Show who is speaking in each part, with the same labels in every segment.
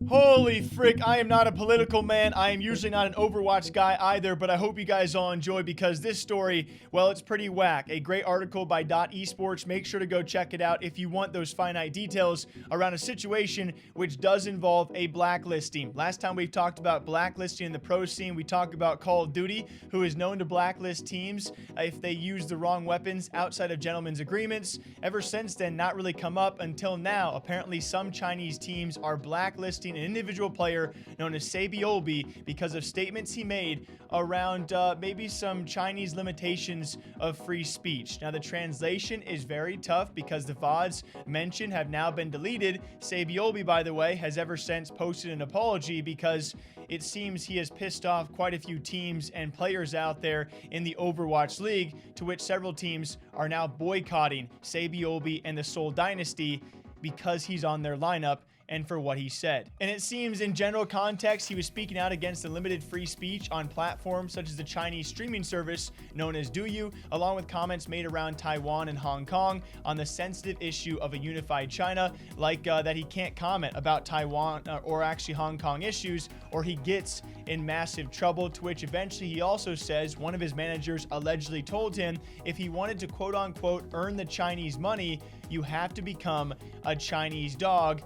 Speaker 1: Holy frick, I am not a political man. I am usually not an Overwatch guy either, but I hope you guys all enjoy because this story, well, it's pretty whack. A great article by Esports. Make sure to go check it out if you want those finite details around a situation which does involve a blacklisting. Last time we've talked about blacklisting in the pro scene, we talked about Call of Duty, who is known to blacklist teams if they use the wrong weapons outside of gentlemen's agreements. Ever since then, not really come up until now. Apparently, some Chinese teams are blacklisting an individual player known as Saebyeolbe because of statements he made around maybe some Chinese limitations of free speech. Now, the translation is very tough because the VODs mentioned have now been deleted. Saebyeolbe, by the way, has ever since posted an apology because it seems he has pissed off quite a few teams and players out there in the Overwatch League, to which several teams are now boycotting Saebyeolbe and the Seoul Dynasty because he's on their lineup and for what he said. And it seems in general context, he was speaking out against the limited free speech on platforms such as the Chinese streaming service known as Douyu, along with comments made around Taiwan and Hong Kong on the sensitive issue of a unified China, like that he can't comment about Taiwan or actually Hong Kong issues, or he gets in massive trouble, to which eventually he also says one of his managers allegedly told him if he wanted to quote unquote earn the Chinese money, you have to become a Chinese dog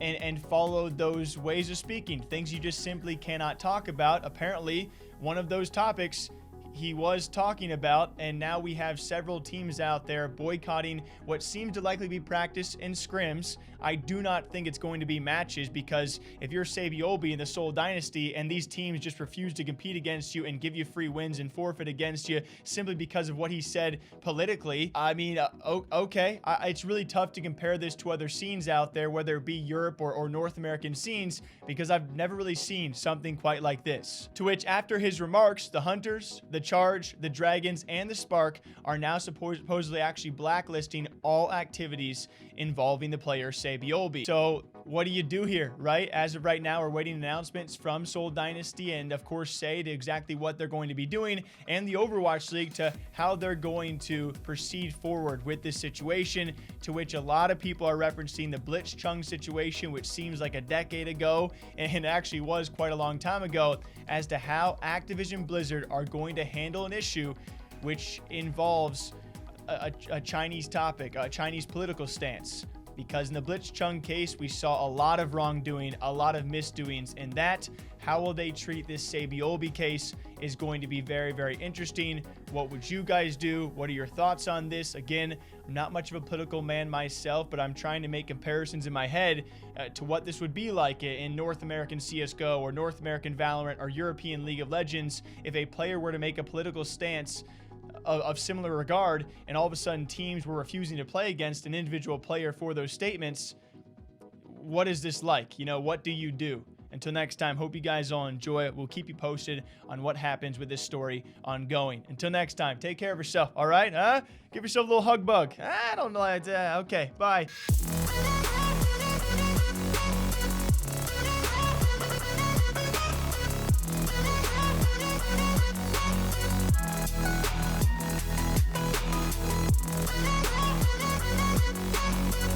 Speaker 1: and follow those ways of speaking, things you just simply cannot talk about. Apparently, one of those topics he was talking about, and now we have several teams out there boycotting what seems to likely be practice in scrims. I do not think it's going to be matches, because if you're Saebyeolbe in the Seoul Dynasty and these teams just refuse to compete against you and give you free wins and forfeit against you simply because of what he said politically, I mean, okay. It's really tough to compare this to other scenes out there, whether it be Europe or North American scenes, because I've never really seen something quite like this. To which, after his remarks, the Hunters, the Charge, the Dragons, and the Spark are now supposedly actually blacklisting all activities involving the player Saebyeolbe. So what do you do here, right? As of right now, we're waiting announcements from Seoul Dynasty and, of course, Say to exactly what they're going to be doing, and the Overwatch League to how they're going to proceed forward with this situation, to which a lot of people are referencing the Blitzchung situation, which seems like a decade ago, and actually was quite a long time ago, as to how Activision Blizzard are going to handle an issue which involves a Chinese topic, a Chinese political stance. Because in the Blitzchung case, we saw a lot of wrongdoing, a lot of misdoings in that. How will they treat this Saebyeolbe case is going to be very, very interesting. What would you guys do? What are your thoughts on this? Again, I'm not much of a political man myself, but I'm trying to make comparisons in my head to what this would be like in North American CSGO or North American Valorant or European League of Legends if a player were to make a political stance of similar regard, and all of a sudden teams were refusing to play against an individual player for those statements. What is this like? You know, what do you do? Until next time, hope you guys all enjoy it. We'll keep you posted on what happens with this story ongoing. Until next time, take care of yourself, all right? Give yourself a little hug bug. I don't know. Okay, bye.